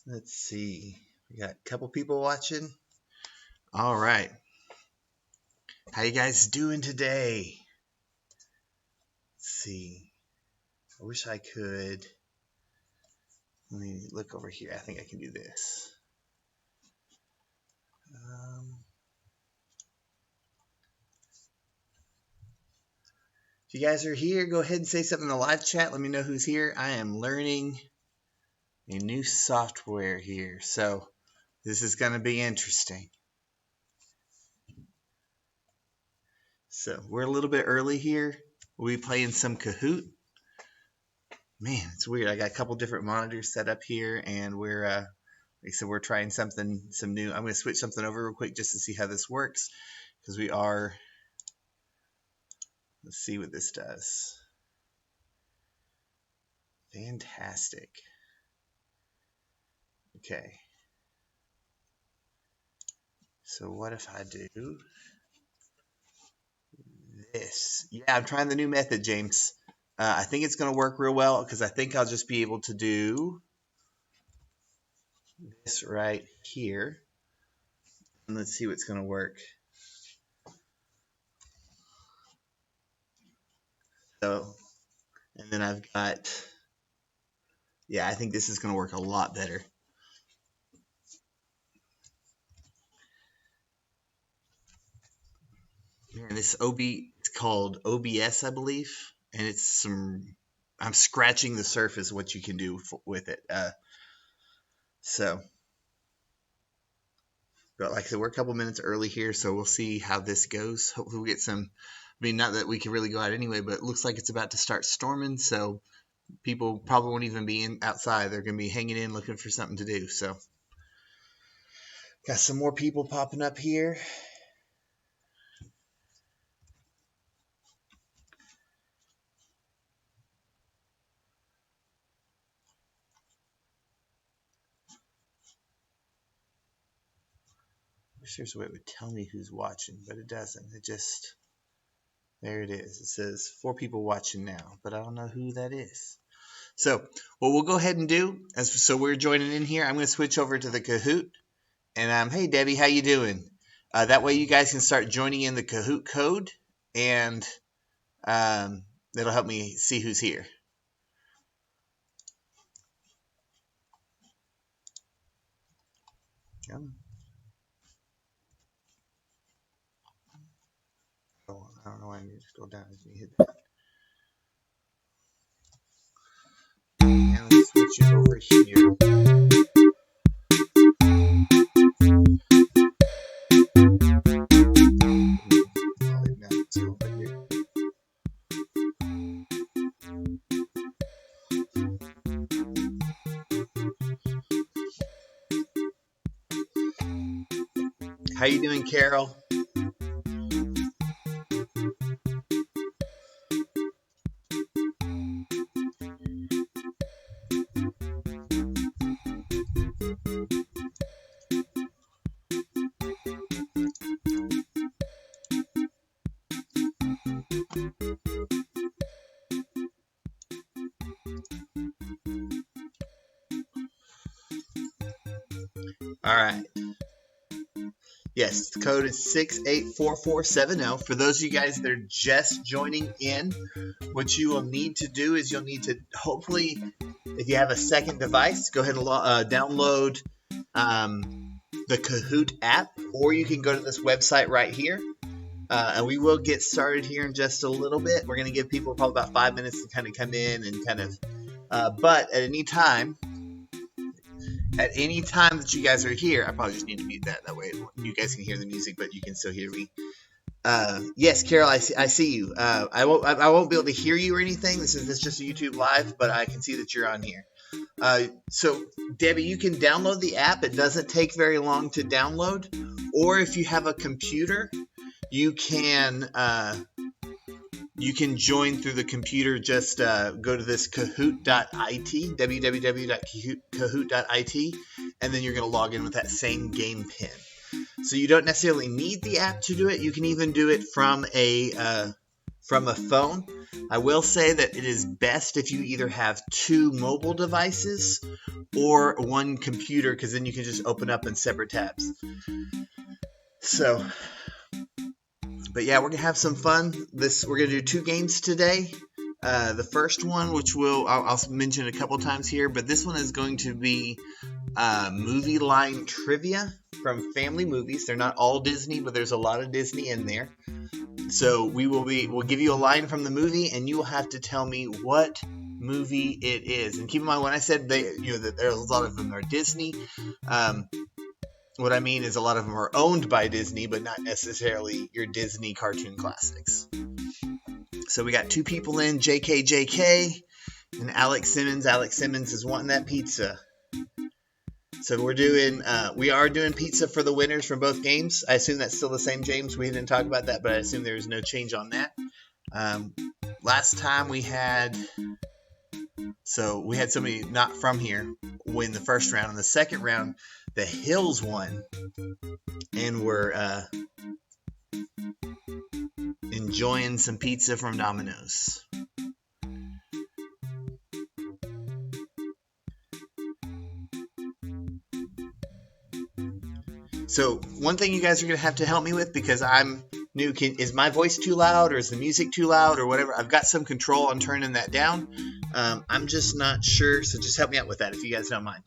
Let's see. We got a couple people watching. All right. How you guys doing today? Let's see. I wish I could. Let me look over here. I think I can do this. If you guys are here, go ahead and say something in the live chat. Let me know who's here. I am learning a new software here, so this is going to be interesting. So we're a little bit early here. We'll be playing some Kahoot. Man, it's weird. I got a couple different monitors set up here, and we're like I said, we're trying some new. I'm going to switch something over real quick just to see how this works, because we are. Let's see what this does. Fantastic. Okay. So what if I do this? Yeah, I'm trying the new method, James. I think it's going to work real well because I think I'll just be able to do this right here. And let's see what's going to work. So, and then I've got, yeah, I think this is going to work a lot better. And this it's called OBS, I believe, and it's I'm scratching the surface of what you can do with it. So, but like I said, we're a couple minutes early here, so we'll see how this goes. Hopefully we'll get some, I mean, not that we can really go out anyway, but it looks like it's about to start storming, so people probably won't even be outside. They're going to be hanging in looking for something to do. So, got some more people popping up here. I wish there's a way it would tell me who's watching, but it doesn't. It just, there it is. It says 4 people watching now, but I don't know who that is. So what we'll go ahead and do, so we're joining in here, I'm going to switch over to the Kahoot. And hey, Debbie, how you doing? That way you guys can start joining in the Kahoot code, and that'll help me see who's here. Oh, I don't know why I need to scroll down as you hit that. And let's switch it over here. How you doing, Carol? All right. Yes, the code is 684470. For those of you guys that are just joining in, what you will need to do is you'll need to, hopefully, if you have a second device, go ahead and download the Kahoot app, or you can go to this website right here. And we will get started here in just a little bit. We're going to give people probably about 5 minutes to kind of come in and kind of, but at any time that you guys are here, I probably just need to mute that. That way you guys can hear the music, but you can still hear me. Yes, Carol, I see you. I won't be able to hear you or anything. This is just a YouTube live, but I can see that you're on here. So Debbie, you can download the app. It doesn't take very long to download. Or if you have a computer, you can join through the computer. Just go to this kahoot.it, www.kahoot.it, and then you're going to log in with that same game pin. So you don't necessarily need the app to do it. You can even do it from a from a phone. I will say that it is best if you either have 2 mobile devices or 1 computer, because then you can just open up in separate tabs. So, but yeah, we're gonna have some fun. We're gonna do 2 games today. The first one, which I'll mention a couple times here, but this one is going to be movie line trivia from family movies. They're not all Disney, but there's a lot of Disney in there. So we'll give you a line from the movie, and you will have to tell me what movie it is. And keep in mind, when I said that there's a lot of them are Disney, what I mean is a lot of them are owned by Disney, but not necessarily your Disney cartoon classics. So we got 2 people in, JK, and Alex Simmons. Alex Simmons is wanting that pizza. So we are doing pizza for the winners from both games. I assume that's still the same, James. We didn't talk about that, but I assume there's no change on that. Last time we had somebody not from here win the first round. In the second round, the Hills won, and we're enjoying some pizza from Domino's. So one thing you guys are going to have to help me with, because I'm new, is my voice too loud, or is the music too loud, or whatever? I've got some control on turning that down. I'm just not sure, so just help me out with that if you guys don't mind.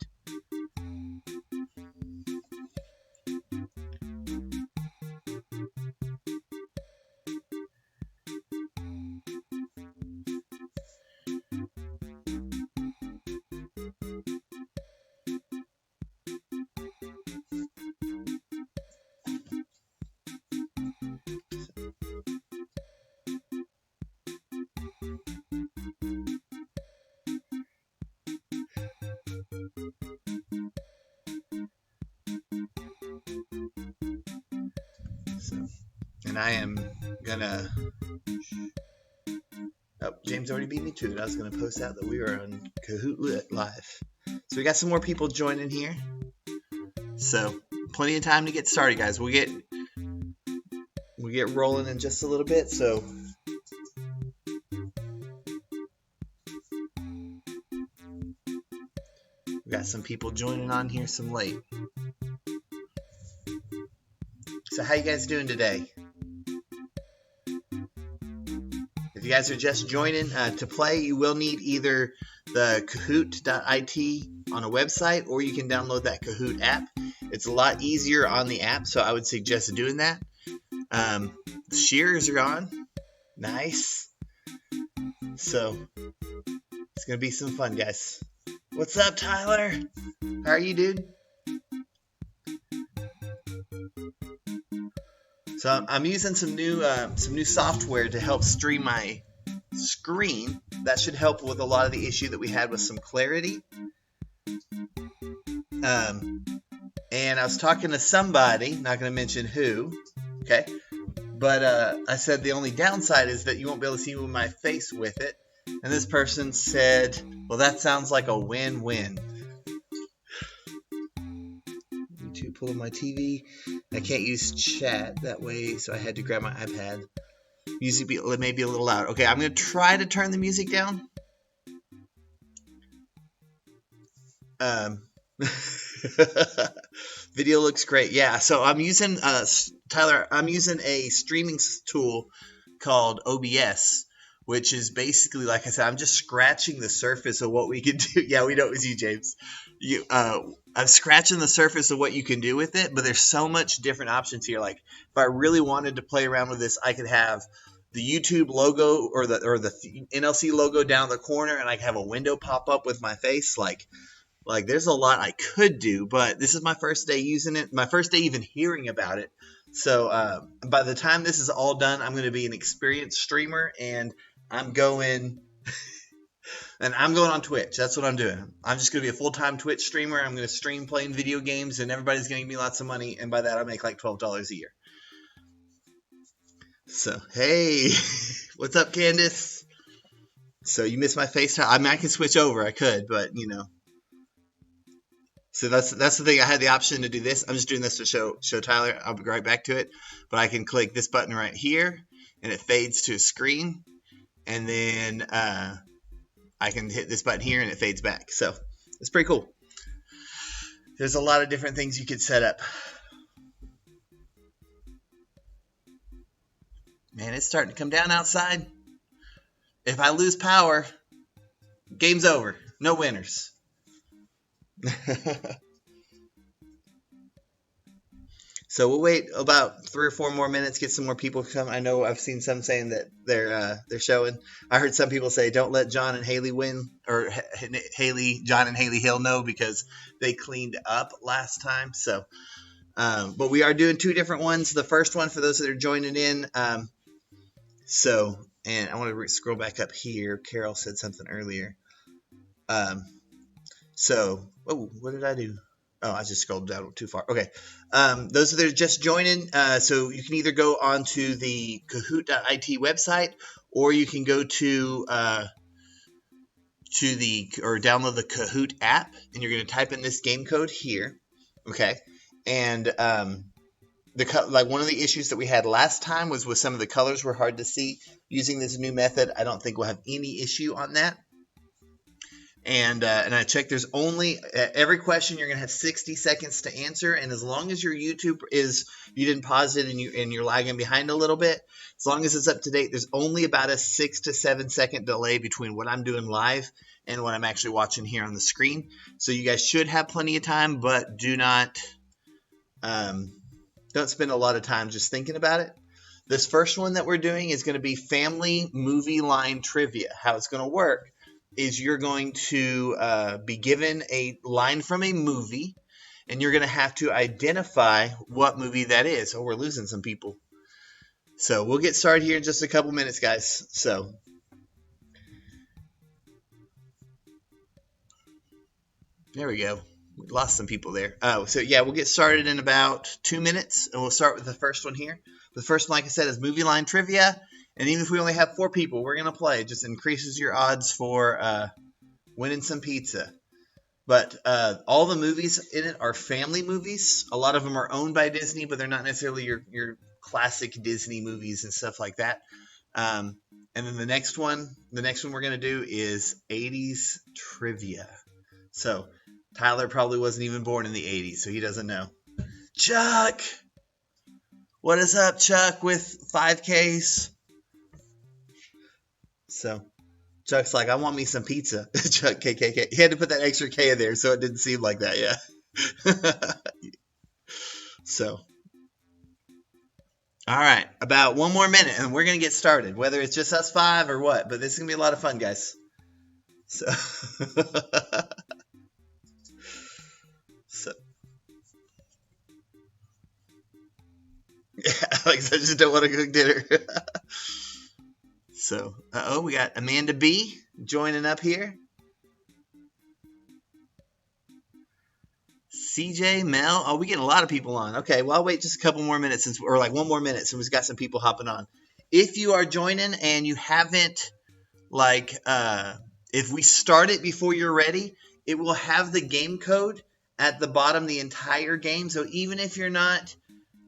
And I am gonna. Oh, James already beat me to it. I was gonna post out that we were on Kahoot Live. So we got some more people joining here. So plenty of time to get started, guys. We'll get rolling in just a little bit. So we got some people joining on here, some late. So how you guys doing today? If you guys are just joining to play, you will need either the Kahoot.it on a website, or you can download that Kahoot app. It's a lot easier on the app, so I would suggest doing that. Shears are on. Nice. So it's going to be some fun, guys. What's up, Tyler? How are you, dude? So I'm using some new software to help stream my screen. That should help with a lot of the issue that we had with some clarity. And I was talking to somebody, not going to mention who, okay? But I said the only downside is that you won't be able to see my face with it. And this person said, well, that sounds like a win-win. YouTube pulling my TV. I can't use chat that way, so I had to grab my iPad. Music may be a little loud. Okay, I'm going to try to turn the music down. Video looks great. Yeah, so I'm using, Tyler, I'm using a streaming tool called OBS, which is basically, like I said, I'm just scratching the surface of what we can do. Yeah, we know it was you, James. I'm scratching the surface of what you can do with it, but there's so much different options here. Like, if I really wanted to play around with this, I could have the YouTube logo or the NLC logo down the corner, and I could have a window pop up with my face. Like there's a lot I could do, but this is my first day using it, my first day even hearing about it. So by the time this is all done, I'm going to be an experienced streamer, and I'm going on Twitch. That's what I'm doing. I'm just going to be a full-time Twitch streamer. I'm going to stream playing video games, and everybody's going to give me lots of money, and by that I make like $12 a year. So, hey, what's up, Candace? So you missed my FaceTime. I mean, I can switch over. I could, but, you know. So that's the thing. I had the option to do this. I'm just doing this to show Tyler. I'll be right back to it. But I can click this button right here, and it fades to a screen, and then I can hit this button here and it fades back. So it's pretty cool. There's a lot of different things you could set up. Man, it's starting to come down outside. If I lose power, game's over. No winners. So we'll wait about 3 or 4 more minutes, get some more people come. I know I've seen some saying that they're showing. I heard some people say, "Don't let John and Haley win," or John and Haley Hill know, because they cleaned up last time. So, but we are doing 2 different ones. The first one for those that are joining in. And I want to scroll back up here. Carol said something earlier. What did I do? Oh, I just scrolled down too far. Okay. Those that are just joining, so you can either go onto the Kahoot.it website, or you can go to download the Kahoot app, and you're going to type in this game code here. Okay. And one of the issues that we had last time was with some of the colors were hard to see. Using this new method, I don't think we'll have any issue on that. And I checked, there's only every question you're going to have 60 seconds to answer. And as long as your YouTube you didn't pause it and you're lagging behind a little bit, as long as it's up to date, there's only about a 6 to 7 second delay between what I'm doing live and what I'm actually watching here on the screen. So you guys should have plenty of time, but don't spend a lot of time just thinking about it. This first one that we're doing is going to be family movie line trivia. How it's going to work is you're going to be given a line from a movie, and you're going to have to identify what movie that is. Oh, we're losing some people. So we'll get started here in just a couple minutes, guys. So there we go. We lost some people there. We'll get started in about 2 minutes, and we'll start with the first one here. The first one, like I said, is movie line trivia. And even if we only have 4 people, we're going to play. It just increases your odds for winning some pizza. But all the movies in it are family movies. A lot of them are owned by Disney, but they're not necessarily your classic Disney movies and stuff like that. And then the next one we're going to do is 80s trivia. So Tyler probably wasn't even born in the 80s, so he doesn't know. Chuck! What is up, Chuck, with 5Ks? So Chuck's like, I want me some pizza. Chuck KKK. He had to put that extra K in there so it didn't seem like that, yeah. So, all right, about 1 more minute and we're going to get started, whether it's just us 5 or what. But this is going to be a lot of fun, guys. So, yeah, Alex, I just don't want to cook dinner. So, we got Amanda B joining up here. CJ, Mel. Oh, we're getting a lot of people on. Okay, well, I'll wait just a couple more minutes, or like 1 more minute, since we've got some people hopping on. If you are joining and you haven't, if we start it before you're ready, it will have the game code at the bottom the entire game. So even if you're not,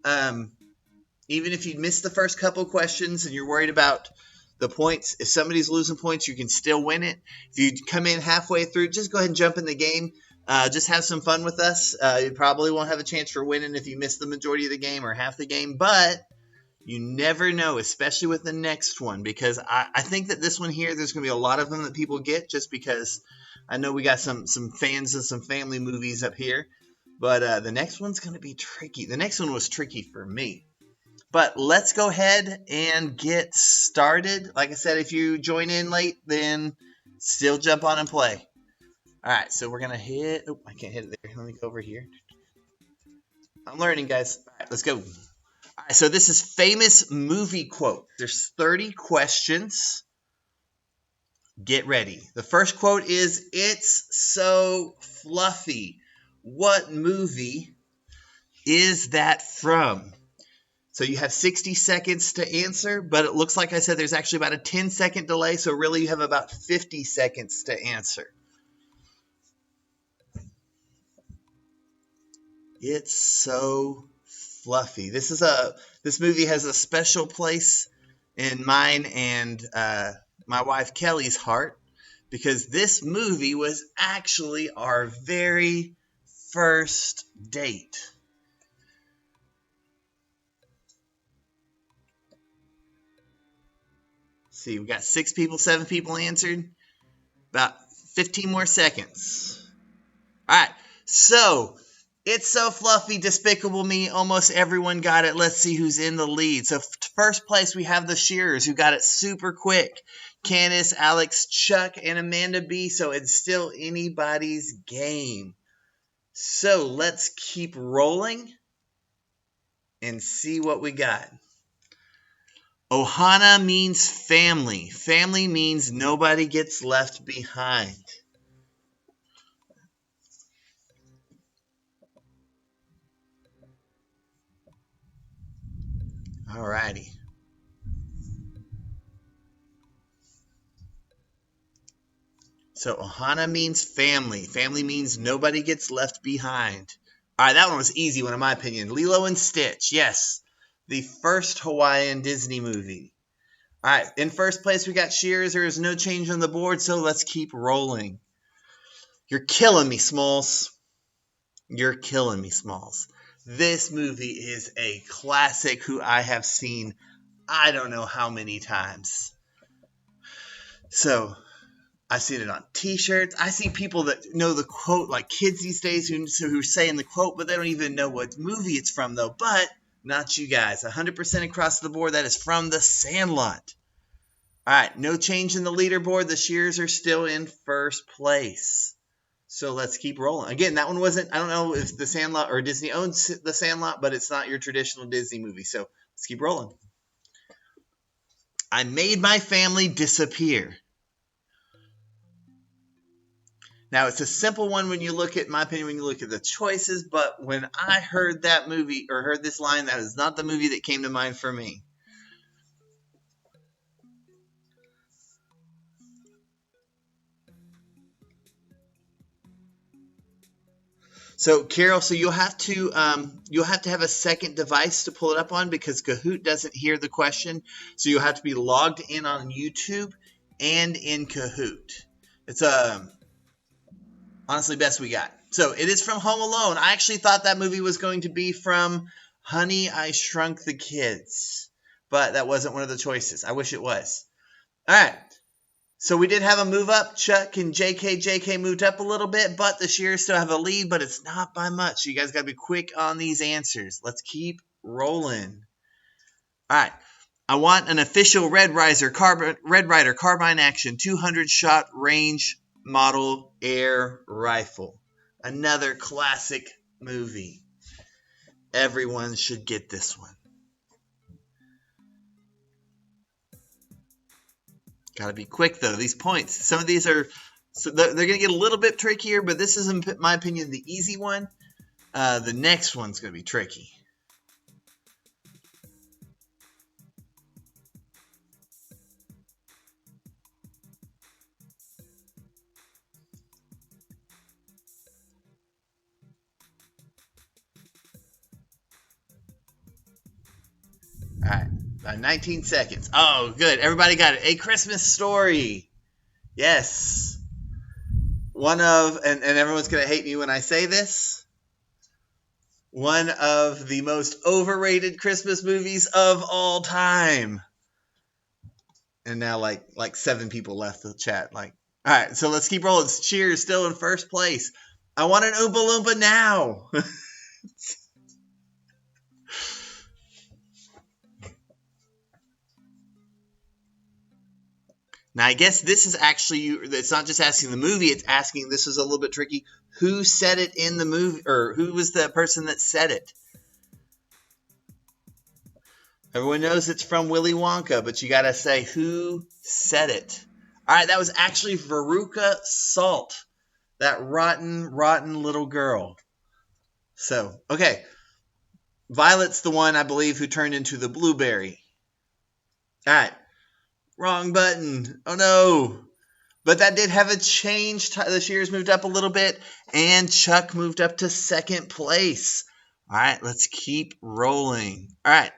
even if you missed the first couple questions and you're worried about the points, if somebody's losing points, you can still win it. If you come in halfway through, just go ahead and jump in the game. Just have some fun with us. You probably won't have a chance for winning if you miss the majority of the game or half the game, but you never know, especially with the next one, because I think that this one here, there's going to be a lot of them that people get, just because I know we got some fans of some family movies up here, but the next one's going to be tricky. The next one was tricky for me. But let's go ahead and get started. Like I said, if you join in late, then still jump on and play. All right, so we're going to hit... Oh, I can't hit it there. Let me go over here. I'm learning, guys. All right, let's go. All right, so this is famous movie quote. There's 30 questions. Get ready. The first quote is, "It's so fluffy." What movie is that from? So you have 60 seconds to answer, but it looks like I said there's actually about a 10-second delay, so really you have about 50 seconds to answer. It's so fluffy. This movie has a special place in mine and my wife Kelly's heart, because this movie was actually our very first date. See, we got 6 people, 7 people answered. About 15 more seconds. All right, so It's So Fluffy, Despicable Me. Almost everyone got it. Let's see who's in the lead. So first place, we have the Shearers, who got it super quick. Candace, Alex, Chuck, and Amanda B. So it's still anybody's game. So let's keep rolling and see what we got. Ohana means family. Family means nobody gets left behind. Alrighty. So Ohana means family. Family means nobody gets left behind. All right, that one was easy one in my opinion. Lilo and Stitch, yes. The first Hawaiian Disney movie. All right, in first place we got Shears. There is no change on the board, so let's keep rolling. You're killing me, Smalls. You're killing me, Smalls. This movie is a classic who I have seen I don't know how many times. So I've seen it on t-shirts. I see people that know the quote, like kids these days who are saying the quote, but they don't even know what movie it's from, though. But not you guys. 100% across the board, that is from The Sandlot. All right, no change in the leaderboard. The Shears are still in first place. So let's keep rolling. Again, that one wasn't, I don't know if The Sandlot or Disney owns The Sandlot, but it's not your traditional Disney movie. So let's keep rolling. I Made My Family Disappear. Now, it's a simple one when you look at, in my opinion, when you look at the choices, but when I heard that movie or heard this line, that is not the movie that came to mind for me. So, Carol, so you'll have to have a second device to pull it up on because Kahoot doesn't hear the question. So you'll have to be logged in on YouTube and in Kahoot. It's honestly best we got. So it is from Home Alone. I actually thought that movie was going to be from Honey, I Shrunk the Kids, but that wasn't one of the choices. I wish it was. All right. So we did have a move up. Chuck and JK moved up a little bit, but the Shears still have a lead, but it's not by much. You guys got to be quick on these answers. Let's keep rolling. All right. I want an official Red Ryder carbine action 200-shot range model air rifle. Another classic movie. Everyone should get this one. Gotta be quick though. These points, some of these are, so they're gonna get a little bit trickier, but this is, in my opinion, the easy one. The next one's gonna be tricky. All right, about 19 seconds. Oh, good. Everybody got it. A Christmas Story. Yes. One of, and everyone's going to hate me when I say this, one of the most overrated Christmas movies of all time. And now like 7 people left the chat. All right, so let's keep rolling. Cheers, still in first place. I want an Oompa Loompa now. Now, I guess this is actually, it's not just asking the movie, it's asking, this is a little bit tricky, who said it in the movie, or who was the person that said it? Everyone knows it's from Willy Wonka, but you got to say who said it. All right, that was actually Veruca Salt, that rotten, rotten little girl. So, okay. Violet's the one, I believe, who turned into the blueberry. All right. Wrong button. Oh, no. But that did have a change. The Shears moved up a little bit, and Chuck moved up to second place. All right, let's keep rolling. All right.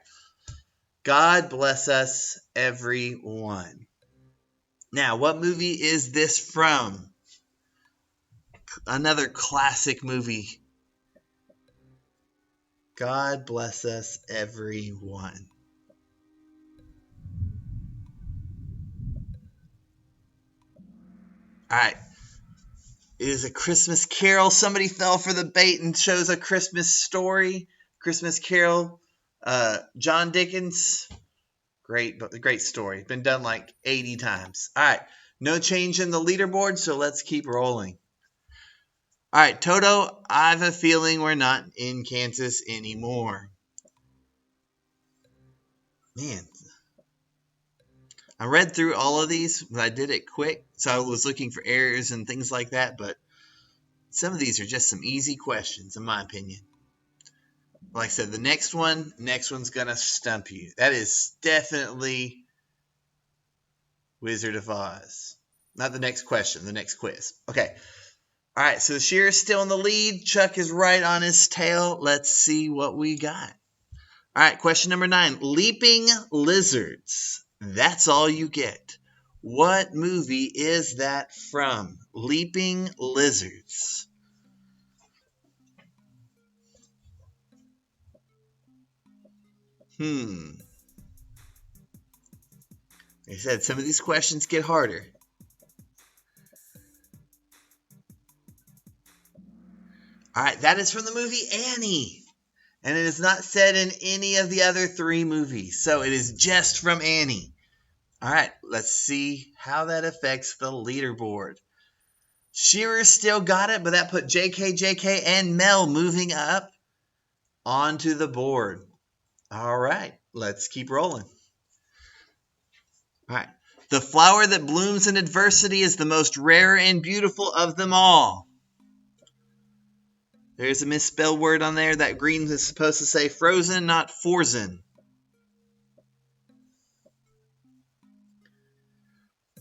God bless us, everyone. Now, what movie is this from? Another classic movie. God bless us, everyone. All right. It is A Christmas Carol. Somebody fell for the bait and chose A Christmas Story. Christmas Carol. John Dickens. Great story. Been done like 80 times. All right. No change in the leaderboard, so let's keep rolling. All right, Toto, I have a feeling we're not in Kansas anymore. Man, I read through all of these, but I did it quick, so I was looking for errors and things like that, but some of these are just some easy questions, in my opinion. Like I said, the next one's going to stump you. That is definitely Wizard of Oz. Not the next question, the next quiz. Okay. All right, so the Shear is still in the lead. Chuck is right on his tail. Let's see what we got. All right, question number 9. Leaping lizards. That's all you get. What movie is that from? Leaping lizards. Like I said, some of these questions get harder. All right, that is from the movie Annie. And it is not said in any of the other 3 movies. So it is just from Annie. All right, let's see how that affects the leaderboard. Shearer still got it, but that put JK, and Mel moving up onto the board. All right, let's keep rolling. All right. The flower that blooms in adversity is the most rare and beautiful of them all. There's a misspelled word on there. That green is supposed to say frozen, not forzen.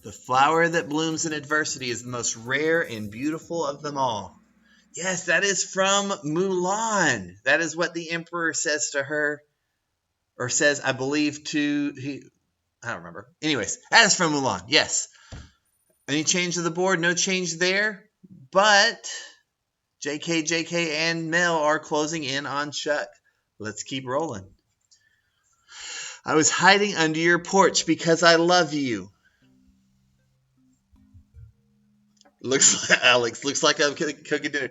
The flower that blooms in adversity is the most rare and beautiful of them all. Yes, that is from Mulan. That is what the emperor says to her, or says, I believe, I don't remember. Anyways, that is from Mulan. Yes. Any change to the board? No change there. But JK, and Mel are closing in on Chuck. Let's keep rolling. I was hiding under your porch because I love you. Alex, looks like I'm cooking dinner.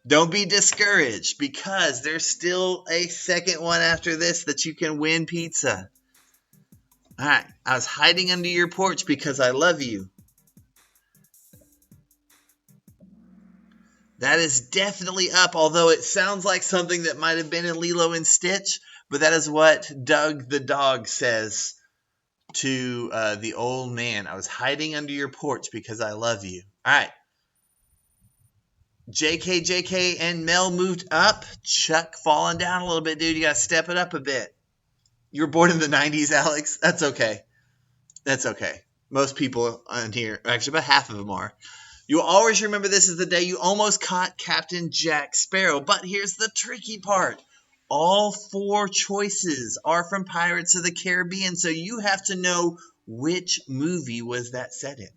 Don't be discouraged, because there's still a second one after this that you can win pizza. All right. I was hiding under your porch because I love you. That is definitely up, although it sounds like something that might have been in Lilo and Stitch, but that is what Doug the dog says to the old man. I was hiding under your porch because I love you. All right. JK, and Mel moved up. Chuck falling down a little bit, dude. You got to step it up a bit. You were born in the 90s, Alex. That's okay. That's okay. Most people on here, actually about half of them are. You always remember this is the day you almost caught Captain Jack Sparrow. But here's the tricky part. All 4 choices are from Pirates of the Caribbean, so you have to know which movie was that set in.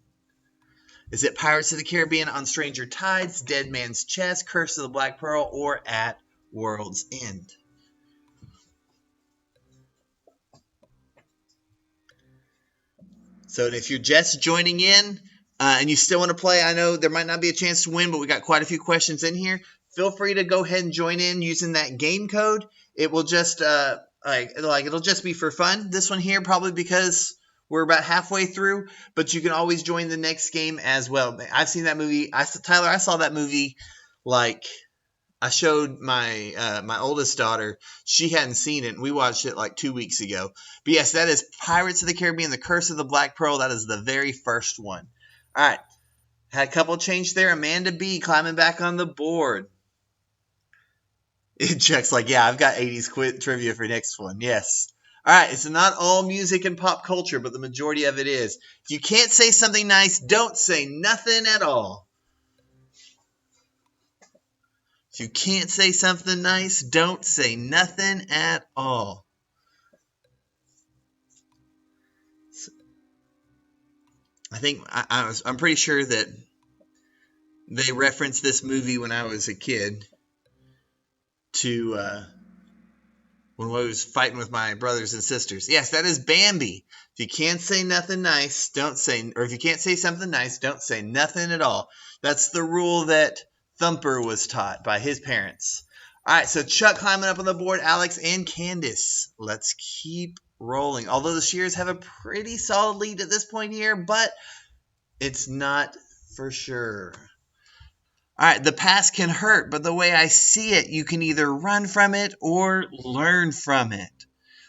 Is it Pirates of the Caribbean on Stranger Tides, Dead Man's Chest, Curse of the Black Pearl, or At World's End? So if you're just joining in and you still want to play, I know there might not be a chance to win, but we got quite a few questions in here. Feel free to go ahead and join in using that game code. It will just it'll just be for fun. This one here probably because we're about halfway through, but you can always join the next game as well. I've seen that movie. Tyler, I saw that movie like I showed my my oldest daughter. She hadn't seen it, and we watched it like 2 weeks ago. But yes, that is Pirates of the Caribbean, The Curse of the Black Pearl. That is the very first one. All right. Had a couple change there. Amanda B climbing back on the board. Chuck's like, yeah, I've got 80s trivia for next one. Yes. All right. It's not all music and pop culture, but the majority of it is. If you can't say something nice, don't say nothing at all. If you can't say something nice, don't say nothing at all. I think I'm pretty sure that they referenced this movie when I was a kid to when I was fighting with my brothers and sisters. Yes, that is Bambi. If you can't say nothing nice, don't say, or if you can't say something nice, don't say nothing at all. That's the rule that Thumper was taught by his parents. All right, so Chuck climbing up on the board, Alex and Candace. Let's keep rolling. Although the Shears have a pretty solid lead at this point here, but it's not for sure. All right, the past can hurt, but the way I see it, you can either run from it or learn from it.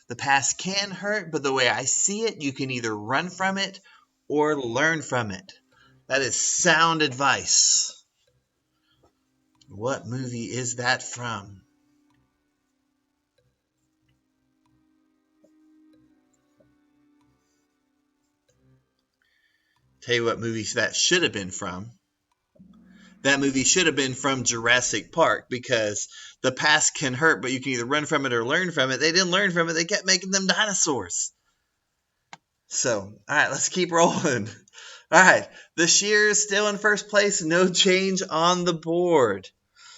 The past can hurt, but the way I see it, you can either run from it or learn from it. That is sound advice. What movie is that from? Tell you what movie that should have been from. That movie should have been from Jurassic Park, because the past can hurt, but you can either run from it or learn from it. They didn't learn from it. They kept making them dinosaurs. So, all right, let's keep rolling. All right, the Shears still in first place. No change on the board.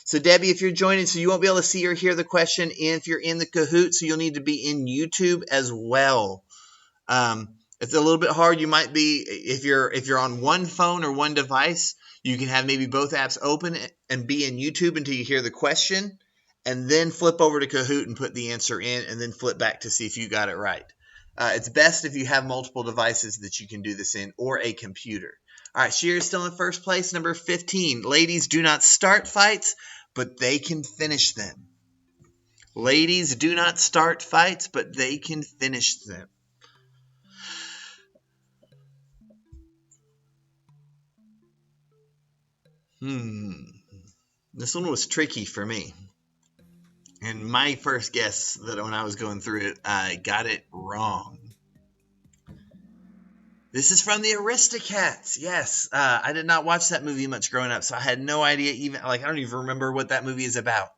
So, Debbie, if you're joining, so you won't be able to see or hear the question if you're in the Kahoot, so you'll need to be in YouTube as well. It's a little bit hard. You might be, if you're on one phone or one device, you can have maybe both apps open and be in YouTube until you hear the question, and then flip over to Kahoot and put the answer in, and then flip back to see if you got it right. It's best if you have multiple devices that you can do this in, or a computer. All right, Shears still in first place, number 15. Ladies do not start fights, but they can finish them. Ladies do not start fights, but they can finish them. This one was tricky for me. And my first guess that when I was going through it, I got it wrong. This is from the Aristocats. Yes, I did not watch that movie much growing up, so I had no idea even, I don't even remember what that movie is about.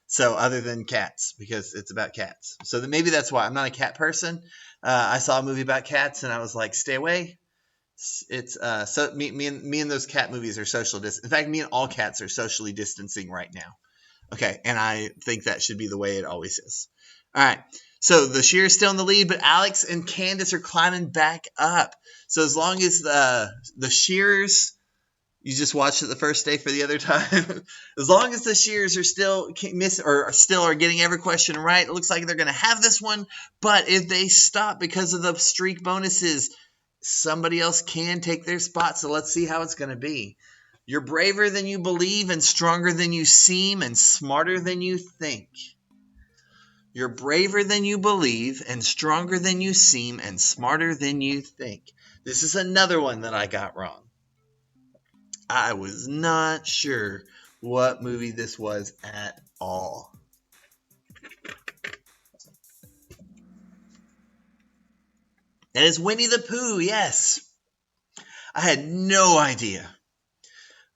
So other than cats, because it's about cats. So maybe that's why. I'm not a cat person. I saw a movie about cats, and I was like, stay away. It's so me and those cat movies are social distance. In fact, me and all cats are socially distancing right now. Okay, and I think that should be the way it always is. All right, so the Shears still in the lead, but Alex and Candace are climbing back up. So as long as the Shears, you just watched it the first day for the other time. As long as the Shears are still are getting every question right, it looks like they're going to have this one. But if they stop because of the streak bonuses, somebody else can take their spot. So let's see how it's going to be. You're braver than you believe, and stronger than you seem, and smarter than you think. You're braver than you believe, and stronger than you seem, and smarter than you think. This is another one that I got wrong. I was not sure what movie this was at all. That is Winnie the Pooh, yes. I had no idea.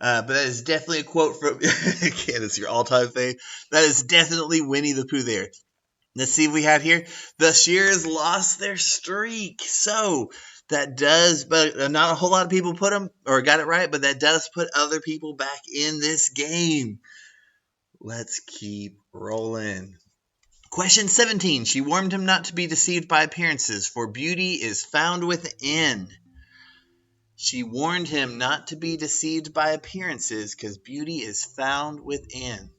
But that is definitely a quote from Candace, your all-time fave. That is definitely Winnie the Pooh there. Let's see what we have here. The Shears lost their streak. So that does, but not a whole lot of people put them or got it right, but that does put other people back in this game. Let's keep rolling. Question 17. She warned him not to be deceived by appearances, for beauty is found within. She warned him not to be deceived by appearances, because beauty is found within.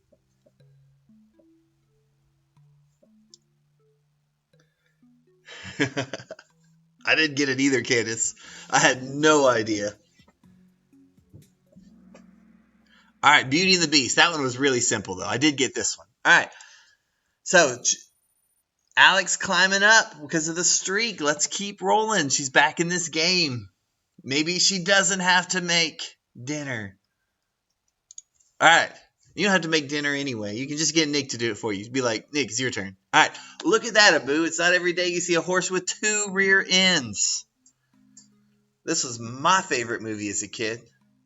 I didn't get it either, Candace. I had no idea. All right, Beauty and the Beast. That one was really simple, though. I did get this one. All right. So, Alex climbing up because of the streak. Let's keep rolling. She's back in this game. Maybe she doesn't have to make dinner. All right. You don't have to make dinner anyway. You can just get Nick to do it for you. Be like, Nick, it's your turn. All right. Look at that, Abu. It's not every day you see a horse with two rear ends. This was my favorite movie as a kid.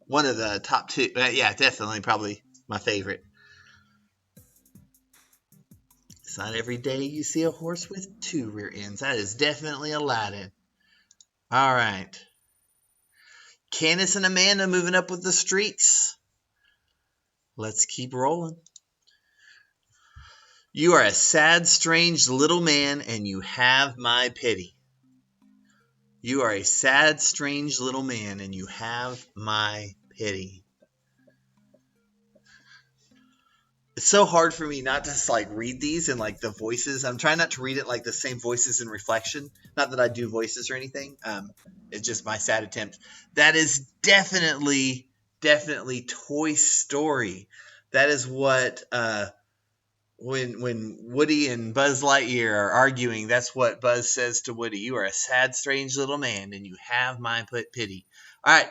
One of the top two. Yeah, definitely probably my favorite. It's not every day you see a horse with two rear ends. That is definitely Aladdin. All right. Candace and Amanda moving up with the streaks. Let's keep rolling. You are a sad, strange little man, and you have my pity. You are a sad, strange little man, and you have my pity. It's so hard for me not to like read these and like the voices. I'm trying not to read it like the same voices in reflection. Not that I do voices or anything. It's just my sad attempt. That is definitely Toy Story. That is what when Woody and Buzz Lightyear are arguing, that's what Buzz says to Woody. You are a sad, strange little man, and you have my pity. All right.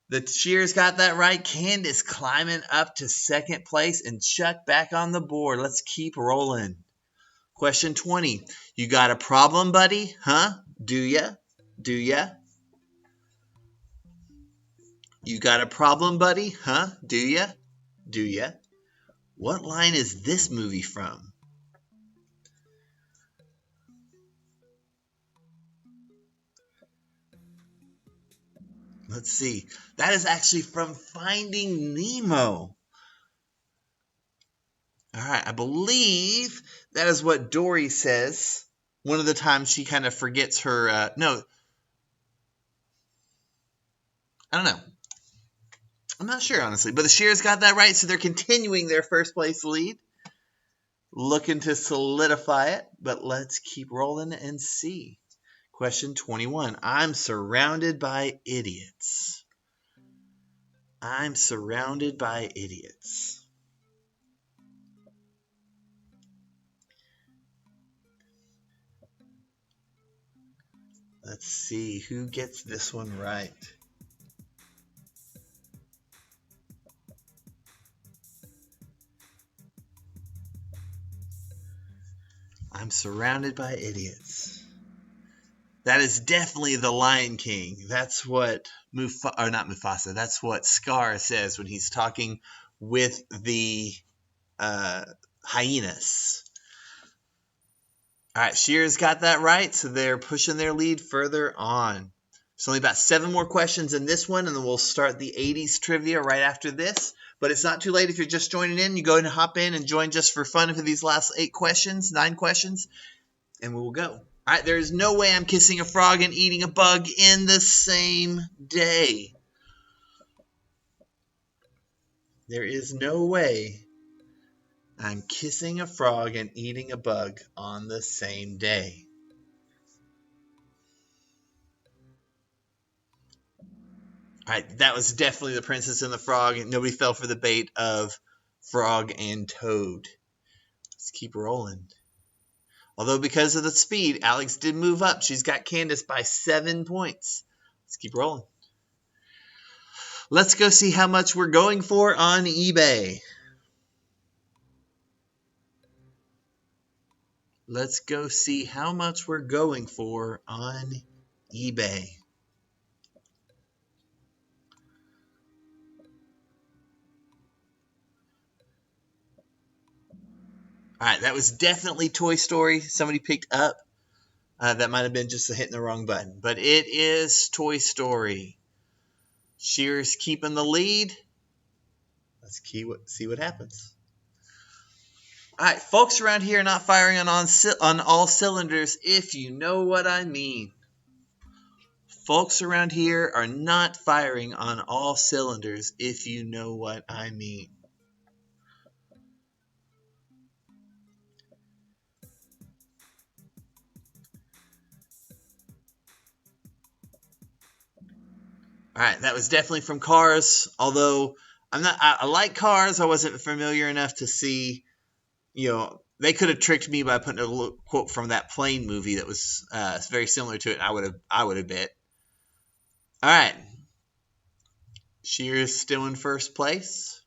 The cheers got that right. Candace climbing up to second place and Chuck back on the board. Let's keep rolling. Question 20. You got a problem, buddy? Huh? Do ya? Do ya? You got a problem, buddy? Huh? Do ya? Do ya? What line is this movie from? Let's see. That is actually from Finding Nemo. All right, I believe that is what Dory says. One of the times she kind of forgets her. No, I don't know. I'm not sure, honestly. But the Shears got that right, so they're continuing their first place lead. Looking to solidify it, but let's keep rolling and see. Question 21. I'm surrounded by idiots. I'm surrounded by idiots. Let's see who gets this one right. I'm surrounded by idiots. That is definitely the Lion King. That's what not Mufasa. That's what Scar says when he's talking with the hyenas. All right, Shears got that right, so they're pushing their lead further on. There's only about 7 more questions in this one, and then we'll start the 80s trivia right after this. But it's not too late if you're just joining in. You go ahead and hop in and join just for fun for these last 9 questions, and we will go. All right, there is no way I'm kissing a frog and eating a bug in the same day. There is no way I'm kissing a frog and eating a bug on the same day. All right, that was definitely The Princess and the Frog. Nobody fell for the bait of Frog and Toad. Let's keep rolling. Although because of the speed, Alex did move up. She's got Candace by 7 points. Let's keep rolling. Let's go see how much we're going for on eBay. Let's go see how much we're going for on eBay. All right, that was definitely Toy Story. Somebody picked up. That might have been just hitting the wrong button. But it is Toy Story. Shears keeping the lead. Let's see what happens. All right, folks around here are not firing on all cylinders, if you know what I mean. Folks around here are not firing on all cylinders, if you know what I mean. All right, that was definitely from Cars. Although I like Cars, I wasn't familiar enough to see. They could have tricked me by putting a quote from that plane movie that was very similar to it. I would have bet. All right, Shears still in first place.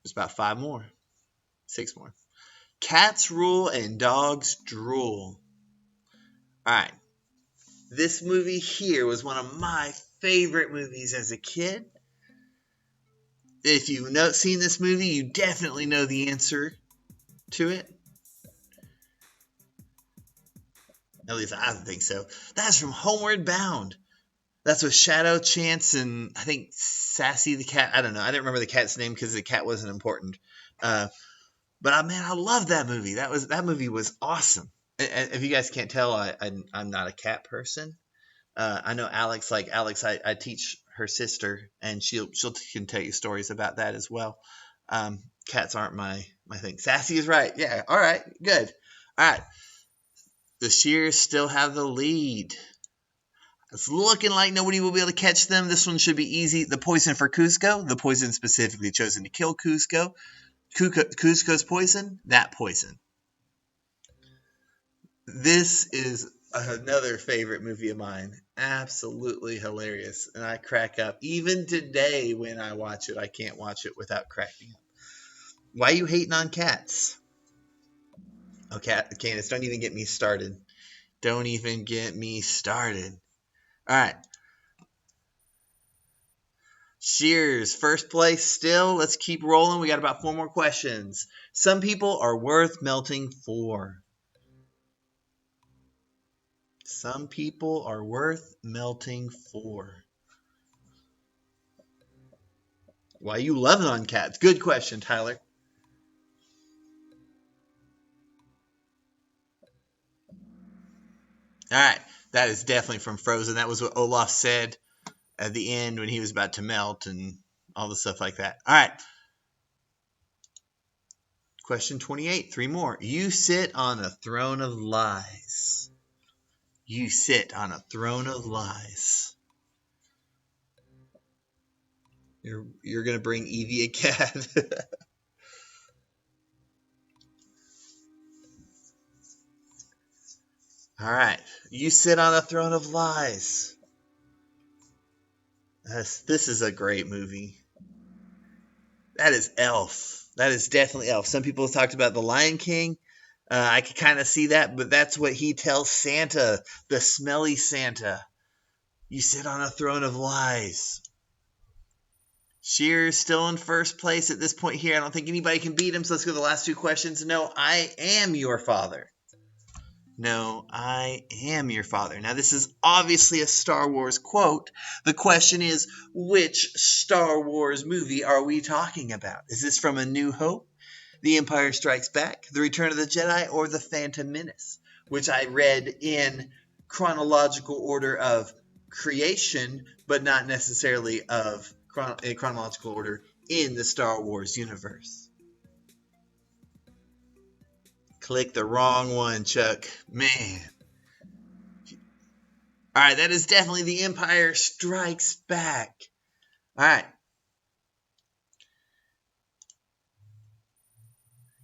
There's about 5 more, 6 more. Cats rule and dogs drool. All right. This movie here was one of my favorite movies as a kid. If you've seen this movie, you definitely know the answer to it. At least I think so. That's from Homeward Bound. That's with Shadow, Chance, and I think Sassy the cat. I don't know. I didn't remember the cat's name because the cat wasn't important. But man, I love that movie. That movie was awesome. If you guys can't tell, I'm not a cat person. I know Alex. Like Alex, I teach her sister, and she can tell you stories about that as well. Cats aren't my thing. Sassy is right. Yeah. All right. Good. All right. The Shears still have the lead. It's looking like nobody will be able to catch them. This one should be easy. The poison for Cusco. The poison specifically chosen to kill Cusco. Cusco's poison. That poison. This is another favorite movie of mine. Absolutely hilarious. And I crack up. Even today when I watch it, I can't watch it without cracking up. Why are you hating on cats? Oh, Candace, don't even get me started. Don't even get me started. All right. Shears, first place still. Let's keep rolling. We got about 4 more questions. Some people are worth melting for. Some people are worth melting for. Why you loving on cats? Good question, Tyler. All right. That is definitely from Frozen. That was what Olaf said at the end when he was about to melt and all the stuff like that. All right. Question 28. 3 more. You sit on a throne of lies. You sit on a throne of lies. You're going to bring Evie a cat. All right. You sit on a throne of lies. This is a great movie. That is Elf. That is definitely Elf. Some people have talked about The Lion King. I could kind of see that, but that's what he tells Santa, the smelly Santa. You sit on a throne of lies. Shears still in first place at this point here. I don't think anybody can beat him, so let's go to the last 2 questions. No, I am your father. No, I am your father. Now, this is obviously a Star Wars quote. The question is, which Star Wars movie are we talking about? Is this from A New Hope, The Empire Strikes Back, The Return of the Jedi, or The Phantom Menace? Which I read in chronological order of creation, but not necessarily of a chronological order in the Star Wars universe. Click the wrong one, Chuck. Man. All right, that is definitely The Empire Strikes Back. All right.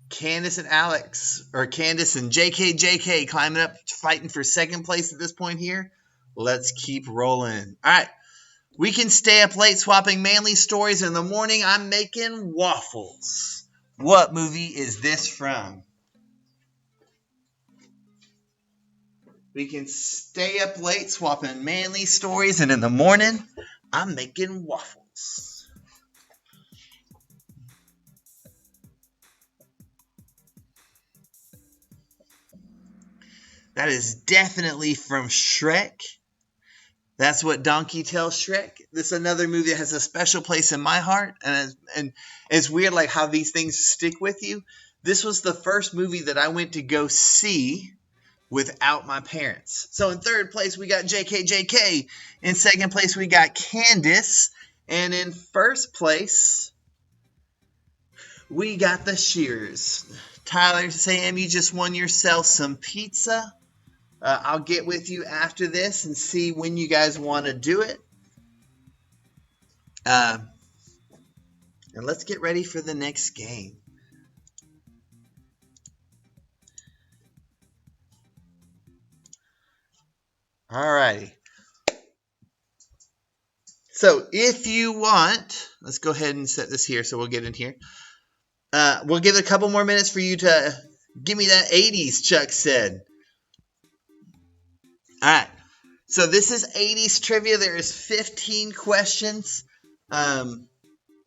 Candace and Alex, or Candace and JK climbing up, fighting for second place at this point here. Let's keep rolling. All right. We can stay up late swapping manly stories. In the morning, I'm making waffles. What movie is this from? We can stay up late swapping manly stories, and in the morning, I'm making waffles. That is definitely from Shrek. That's what Donkey tells Shrek. This is another movie that has a special place in my heart, and it's weird like how these things stick with you. This was the first movie that I went to go see without my parents. So in third place, we got JK. In second place, we got Candace. And in first place, we got the Shears. Tyler, Sam, you just won yourself some pizza. I'll get with you after this and see when you guys want to do it. And let's get ready for the next game. Alrighty. So if you want, let's go ahead and set this here so we'll get in here. We'll give it a couple more minutes for you to give me that 80s, Chuck said. All right. So this is 80s trivia. There is 15 questions. Man,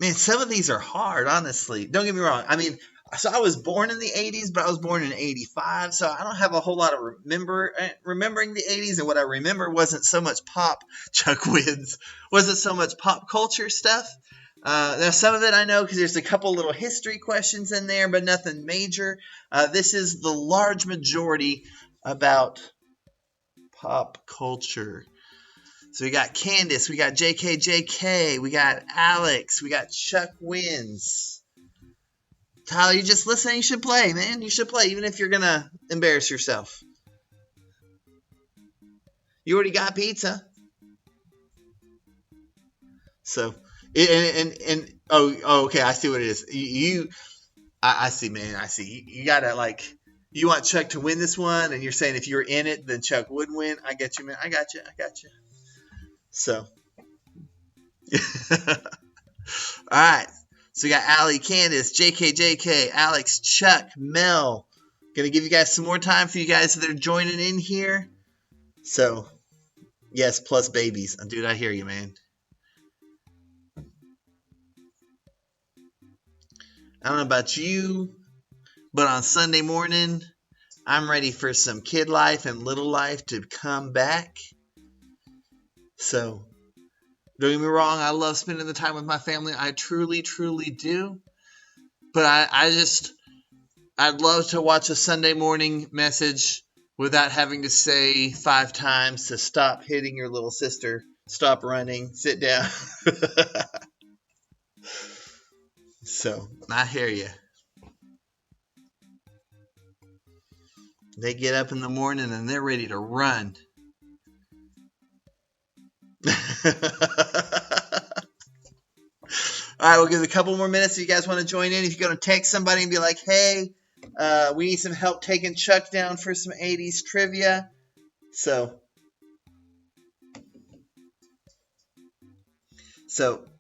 some of these are hard, honestly. Don't get me wrong. I mean, So I was born in the 80s, but I was born in 85, so I don't have a whole lot of remembering the 80s, and what I remember wasn't so much pop, Chuck wins, wasn't so much pop culture stuff. Now, some of it I know because there's a couple little history questions in there, but nothing major. This is the large majority about pop culture. So we got Candace, we got JKJK, we got Alex, we got Chuck wins. Tyler, you just listen. You should play, man. You should play, even if you're going to embarrass yourself. You already got pizza. So, okay, I see what it is. I see, man. I see. You got to, like, you want Chuck to win this one, and you're saying if you were in it, then Chuck would win. I get you, man. I got you. So, all right. So we got Allie, Candace, JKJK, Alex, Chuck, Mel. Gonna give you guys some more time for you guys that are joining in here. So, yes, plus babies. Dude, I hear you, man. I don't know about you, but on Sunday morning, I'm ready for some kid life and little life to come back. So, don't get me wrong, I love spending the time with my family. I truly, truly do. But I'd love to watch a Sunday morning message without having to say 5 times to stop hitting your little sister, stop running, sit down. So, I hear you. They get up in the morning and they're ready to run. All right, we'll give it a couple more minutes if you guys want to join in. If you're going to text somebody and be like, hey, we need some help taking Chuck down for some 80s trivia. So,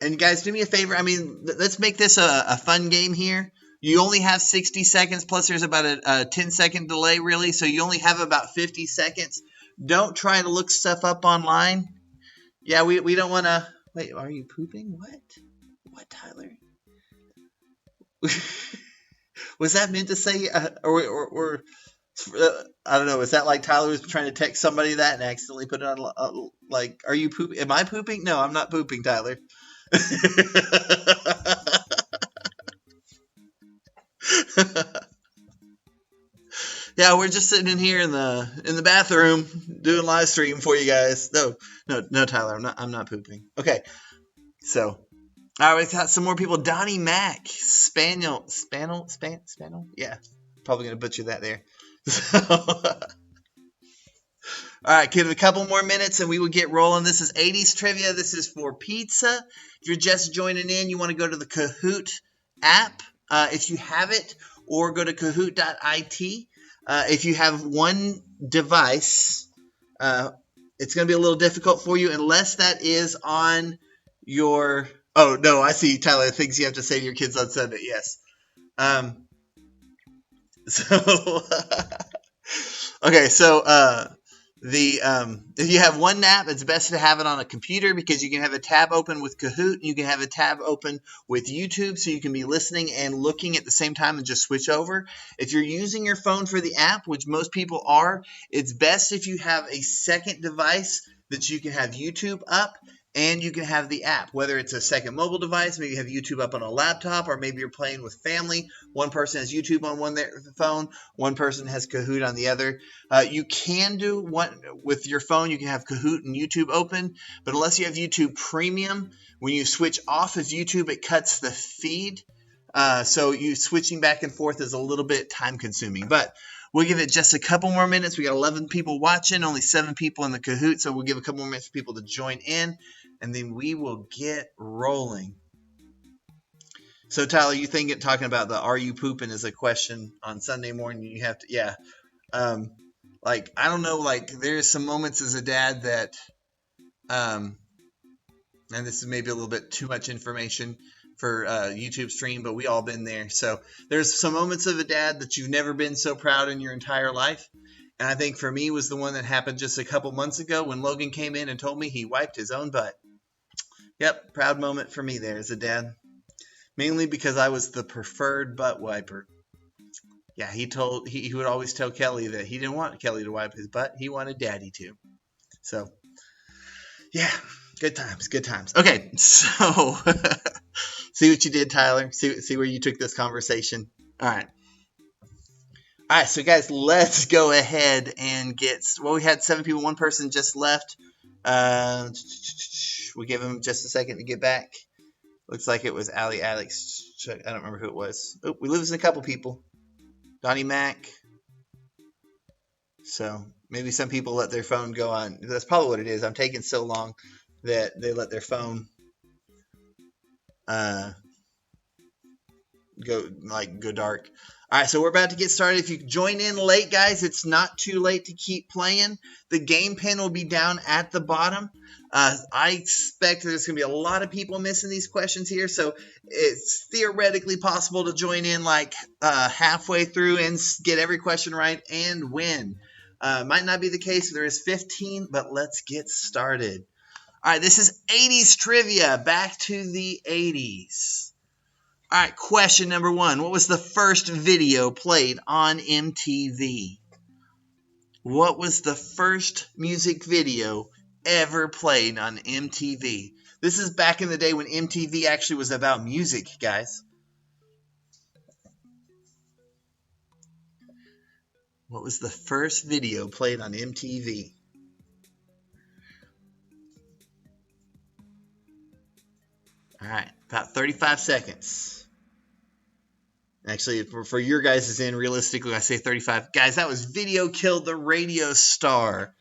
and guys, do me a favor. I mean, let's make this a fun game here. You only have 60 seconds, plus there's about a 10-second delay, really. So you only have about 50 seconds. Don't try to look stuff up online. Yeah, we don't want to. Wait, are you pooping? What, Tyler? Was that meant to say, or I don't know. Is that like Tyler was trying to text somebody that and accidentally put it on? Like, are you pooping? Am I pooping? No, I'm not pooping, Tyler. Yeah, we're just sitting in here in the bathroom doing live stream for you guys. No, Tyler, I'm not pooping. Okay, so. All right, we got some more people. Donnie Mack, Spaniel. Yeah, probably gonna butcher that there. All right, give it a couple more minutes and we will get rolling. This is 80s trivia. This is for pizza. If you're just joining in, you want to go to the Kahoot app if you have it, or go to kahoot.it. If you have one device, it's going to be a little difficult for you unless that is on your. Oh, no, I see, Tyler, things you have to say to your kids on Sunday. Yes. Okay, so if you have one app, it's best to have it on a computer because you can have a tab open with Kahoot and you can have a tab open with YouTube, so you can be listening and looking at the same time and just switch over. If you're using your phone for the app, which most people are, it's best if you have a second device that you can have YouTube up and you can have the app, whether it's a second mobile device, maybe you have YouTube up on a laptop, or maybe you're playing with family. One person has YouTube on one phone, one person has Kahoot on the other. You can do one with your phone. You can have Kahoot and YouTube open, but unless you have YouTube Premium, when you switch off of YouTube, it cuts the feed. So you switching back and forth is a little bit time consuming, but we'll give it just a couple more minutes. We got 11 people watching, only 7 people in the Kahoot, so we'll give a couple more minutes for people to join in, and then we will get rolling. So, Tyler, you think talking about the "Are you pooping?" is a question on Sunday morning. You have to, yeah. Like, I don't know, like, there's some moments as a dad that, and this is maybe a little bit too much information for YouTube stream, but we all been there. So there's some moments of a dad that you've never been so proud in your entire life. And I think for me was the one that happened just a couple months ago when Logan came in and told me he wiped his own butt. Yep, proud moment for me there as a dad. Mainly because I was the preferred butt wiper. Yeah, he would always tell Kelly that he didn't want Kelly to wipe his butt. He wanted Daddy to. So, yeah, good times, good times. Okay, so see what you did, Tyler. See where you took this conversation. All right. All right, so guys, let's go ahead and get. Well, we had 7 people. One person just left. We'll give him just a second to get back. Looks like it was Ali Alex. I don't remember who it was. Oh, we losing a couple people. Donnie Mac. So maybe some people let their phone go on. That's probably what it is. I'm taking so long that they let their phone go dark. All right, so we're about to get started. If you join in late, guys, it's not too late to keep playing. The game pin will be down at the bottom. I expect there's going to be a lot of people missing these questions here, so it's theoretically possible to join in like halfway through and get every question right and win. Might not be the case if there is 15, but let's get started. All right, this is 80s trivia. Back to the 80s. All right, question number 1. What was the first video played on MTV? What was the first music video ever played on MTV? This is back in the day when MTV actually was about music, guys. What was the first video played on MTV? All right, about 35 seconds. Actually, for your guys' end, realistically, I say 35. Guys, that was Video Killed the Radio Star.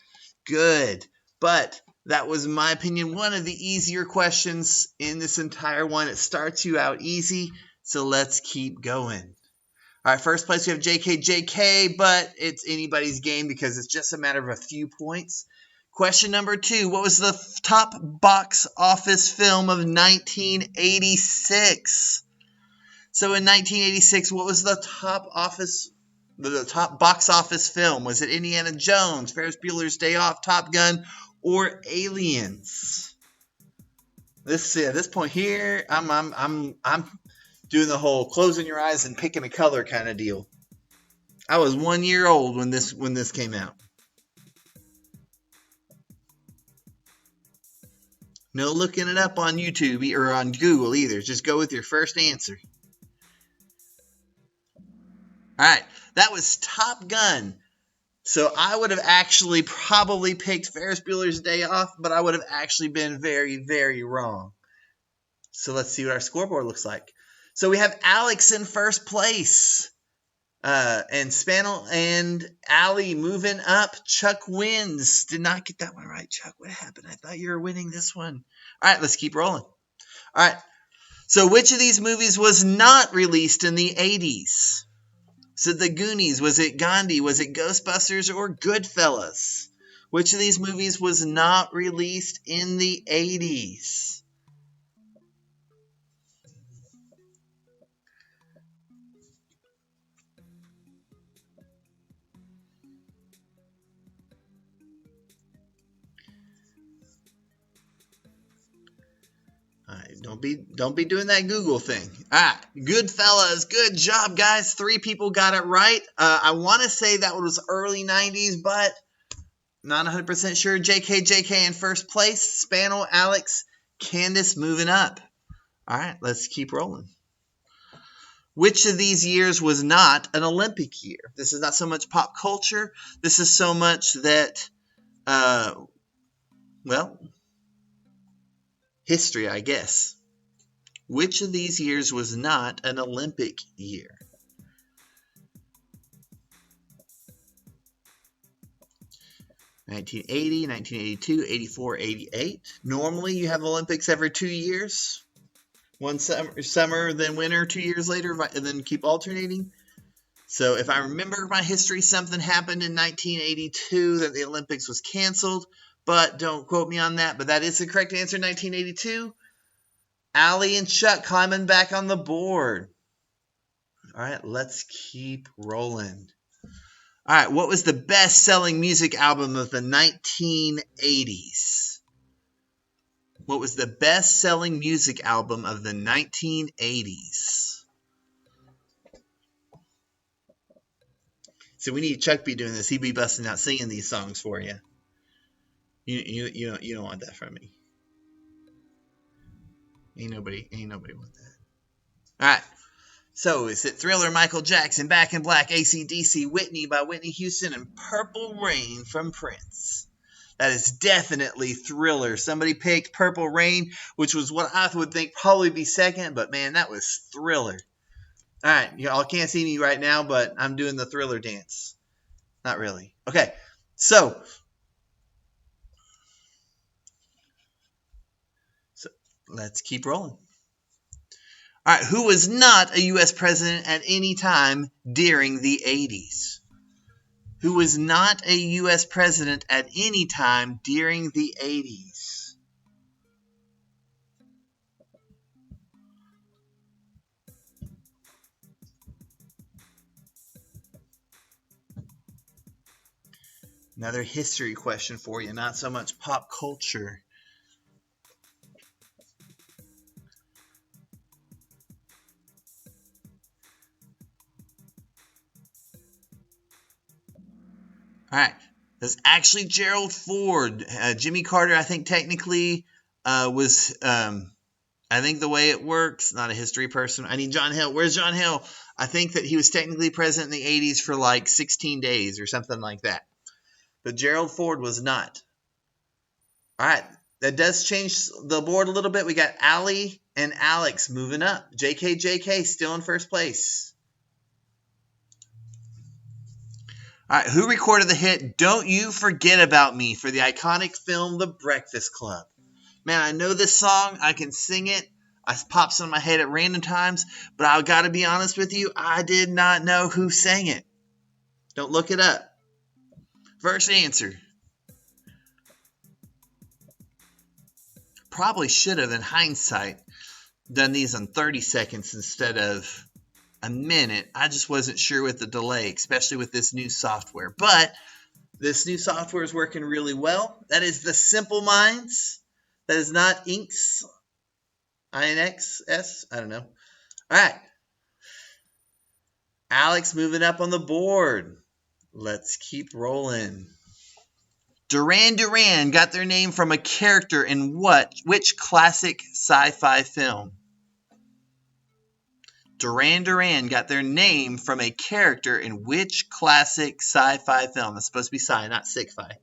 Good. But that was, in my opinion, one of the easier questions in this entire one. It starts you out easy, so let's keep going. All right, first place we have JKJK, but it's anybody's game because it's just a matter of a few points. Question number 2. What was the top box office film of 1986? So in 1986, what was the top box office film? Was it Indiana Jones, Ferris Bueller's Day Off, Top Gun, or Aliens? At this point here, I'm doing the whole closing your eyes and picking a color kind of deal. I was 1 year old when this came out. No looking it up on YouTube or on Google either. Just go with your first answer. All right, that was Top Gun. So I would have actually probably picked Ferris Bueller's Day Off, but I would have actually been very, very wrong. So let's see what our scoreboard looks like. So we have Alex in first place. And Spanel and Allie moving up. Chuck wins. Did not get that one right, Chuck. What happened? I thought you were winning this one. All right, let's keep rolling. All right. So which of these movies was not released in the 80s? Was it The Goonies? Was it Gandhi? Was it Ghostbusters or Goodfellas? Which of these movies was not released in the 80s? All right, don't be doing that Google thing. All right, Goodfellas. Good job, guys. 3 people got it right. I want to say that was early 90s, but not 100% sure. JK in first place. Spanel, Alex, Candace moving up. All right, let's keep rolling. Which of these years was not an Olympic year? This is not so much pop culture. This is so much that, history, I guess. Which of these years was not an Olympic year? (1980, 1982, 84, 88). Normally, you have Olympics every 2 years. One summer, then winter, 2 years later, and then keep alternating. So if I remember my history, something happened in 1982 that the Olympics was canceled, but don't quote me on that. But that is the correct answer, 1982. Allie and Chuck climbing back on the board. All right, let's keep rolling. All right, what was the best-selling music album of the 1980s? What was the best-selling music album of the 1980s? So we need Chuck be doing this. He'd be busting out singing these songs for you. You don't want that from me. Ain't nobody want that. All right. So is it Thriller, Michael Jackson, Back in Black, AC/DC, Whitney by Whitney Houston, and Purple Rain from Prince? That is definitely Thriller. Somebody picked Purple Rain, which was what I would think probably be second, but man, that was Thriller. All right, y'all can't see me right now, but I'm doing the Thriller dance. Not really. Okay, so let's keep rolling. All right, who was not a U.S. president at any time during the 80s? Who was not a U.S. president at any time during the 80s? Another history question for you, not so much pop culture. All right. That's actually Gerald Ford. Jimmy Carter, I think technically was, I think the way it works, not a history person. I need John Hill. Where's John Hill? I think that he was technically president in the 80s for like 16 days or something like that. But Gerald Ford was not. All right. That does change the board a little bit. We got Allie and Alex moving up. JK still in first place. All right, who recorded the hit Don't You Forget About Me for the iconic film The Breakfast Club? Man, I know this song. I can sing it. It pops in my head at random times. But I got to be honest with you, I did not know who sang it. Don't look it up. First answer. Probably should have, in hindsight, done these in 30 seconds instead of a minute. I just wasn't sure with the delay, especially with this new software. But this new software is working really well. That is the Simple Minds. That is not Inks. INXS. I don't know. All right. Alex moving up on the board. Let's keep rolling. Duran Duran got their name from a character in which classic sci-fi film? Duran Duran got their name from a character in which classic sci-fi film? It's supposed to be sci, not sick-fi.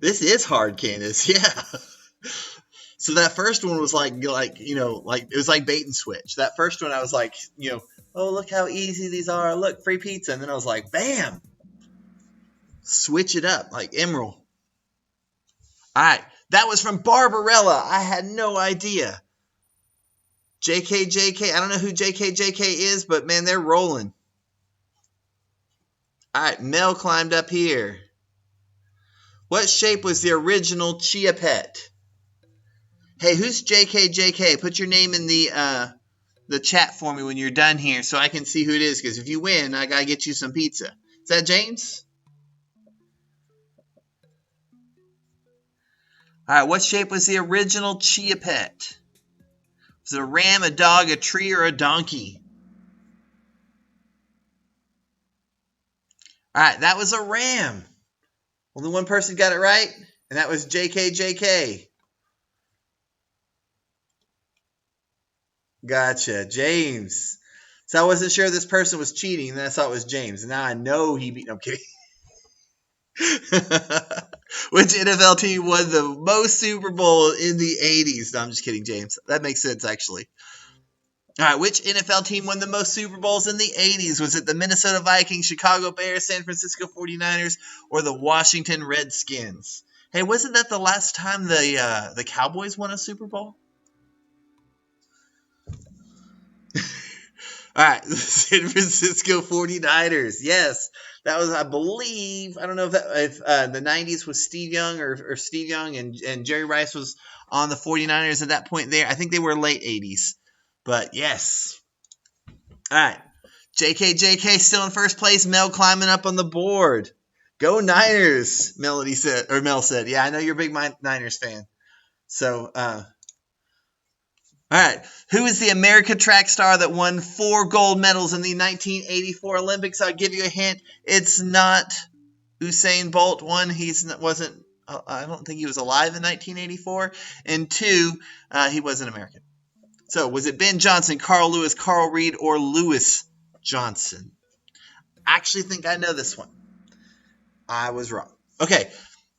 This is hard, Candace. Yeah. So that first one was like it was like bait and switch. That first one I was like, oh, look how easy these are. Look, free pizza. And then I was like, bam. Switch it up like Emerald. All right, that was from Barbarella. I had no idea. JK. I don't know who JK is, but man, they're rolling. All right, Mel climbed up here. What shape was the original Chia Pet? Hey, who's JK? Put your name in the chat for me when you're done here so I can see who it is, because if you win, I got to get you some pizza. Is that James? All right, what shape was the original Chia Pet? Was it a ram, a dog, a tree, or a donkey? All right, that was a ram. Only one person got it right, and that was JK. Gotcha, James. So I wasn't sure this person was cheating, and then I saw it was James, and now I know he beat. No, I'm kidding. Which NFL team won the most Super Bowl in the 80s? No, I'm just kidding, James. That makes sense, actually. All right, which NFL team won the most Super Bowls in the 80s? Was it the Minnesota Vikings, Chicago Bears, San Francisco 49ers, or the Washington Redskins? Hey, wasn't that the last time the Cowboys won a Super Bowl? All right, the San Francisco 49ers. Yes, that was, I believe, I don't know if the 90s was Steve Young or Steve Young and Jerry Rice was on the 49ers at that point there. I think they were late 80s. But yes. All right. JK still in first place. Mel climbing up on the board. Go Niners, Mel said. Yeah, I know you're a big Niners fan. So, All right. Who is the American track star that won 4 gold medals in the 1984 Olympics? I'll give you a hint. It's not Usain Bolt. One, wasn't. I don't think he was alive in 1984. And two, he wasn't American. So, was it Ben Johnson, Carl Lewis, Carl Reed, or Lewis Johnson? I actually think I know this one. I was wrong. Okay.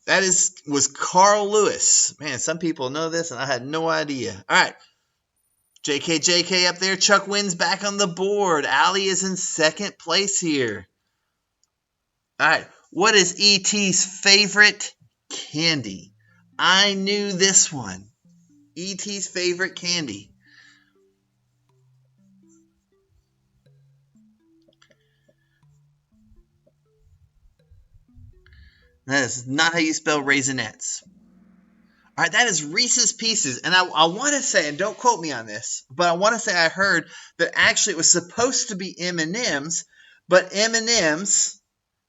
That was Carl Lewis. Man, some people know this, and I had no idea. All right. JK up there. Chuck wins back on the board. Allie is in second place here. All right. What is E.T.'s favorite candy? I knew this one. E.T.'s favorite candy. That is not how you spell Raisinets. All right, that is Reese's Pieces. And I want to say, and don't quote me on this, but I want to say I heard that actually it was supposed to be M&M's, but M&M's,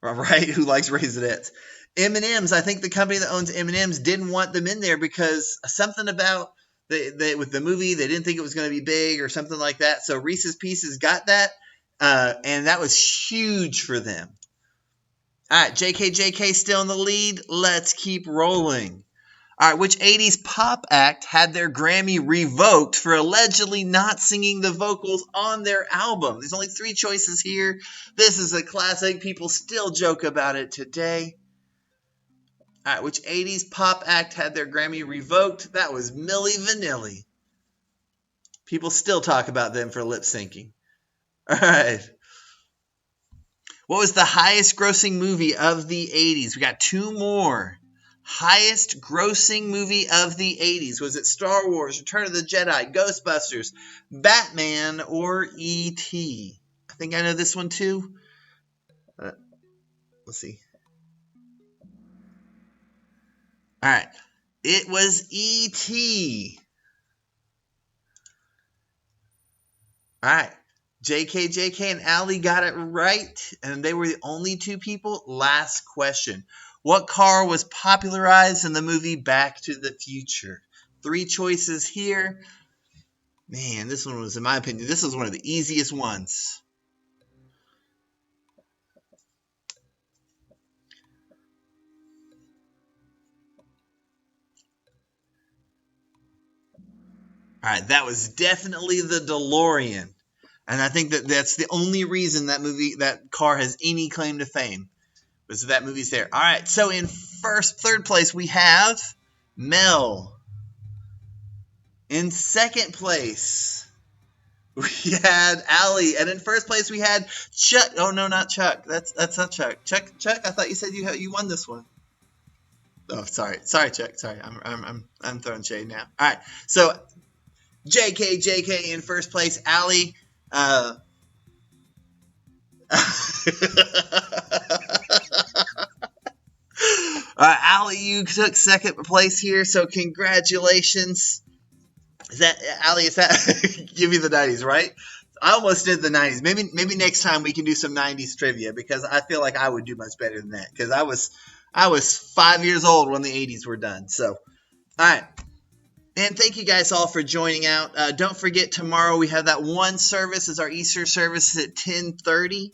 right, who likes Raisinets? M&M's, I think the company that owns M&M's didn't want them in there because something about with the movie, they didn't think it was going to be big or something like that. So Reese's Pieces got that, and that was huge for them. All right, JK still in the lead. Let's keep rolling. All right, which 80s pop act had their Grammy revoked for allegedly not singing the vocals on their album? There's only 3 choices here. This is a classic. People still joke about it today. All right, which 80s pop act had their Grammy revoked? That was Milli Vanilli. People still talk about them for lip syncing. All right. What was the highest grossing movie of the 80s? We got 2 more. Highest grossing movie of the 80s. Was it Star Wars, Return of the Jedi, Ghostbusters, Batman, or E.T.? I think I know this one too. Let's see. All right. It was E.T. All right. JK and Allie got it right, and they were the only 2 people. Last question. What car was popularized in the movie Back to the Future? 3 choices here. Man, this one was, in my opinion, this was one of the easiest ones. All right, that was definitely the DeLorean. And I think that's the only reason that car has any claim to fame. Was that movie's there. All right, so in third place, we have Mel. In second place, we had Allie. And in first place, we had Chuck. Oh, no, not Chuck. That's not Chuck. Chuck, I thought you said you won this one. Oh, sorry, Chuck. Sorry, I'm throwing shade now. All right, so JK in first place. Allie. Allie, you took second place here, so congratulations. Is that Allie? Is that give me the 90s, right? I almost did the 90s. Maybe next time we can do some 90s trivia because I feel like I would do much better than that because I was 5 years old when the 80s were done. So, all right. And thank you guys all for joining out. Don't forget tomorrow we have that one service. It's our Easter service at 10:30.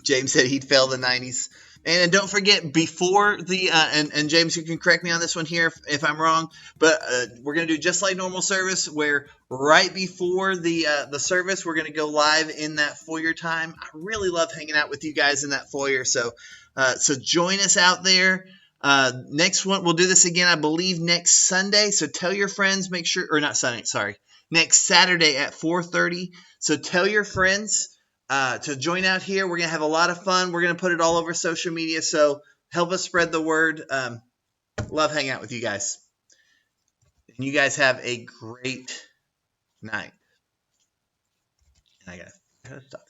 James said he'd fail the 90s. And don't forget, before the and James, you can correct me on this one here if I'm wrong, but we're going to do just like normal service, where right before the service, we're going to go live in that foyer time. I really love hanging out with you guys in that foyer, so join us out there. Next one, we'll do this again, I believe, next Sunday. So tell your friends, make sure, or not Sunday, sorry, next Saturday at 4:30. So tell your friends to join out here. We're going to have a lot of fun. We're going to put it all over social media. So help us spread the word. Love hanging out with you guys. And you guys have a great night. And I got to stop.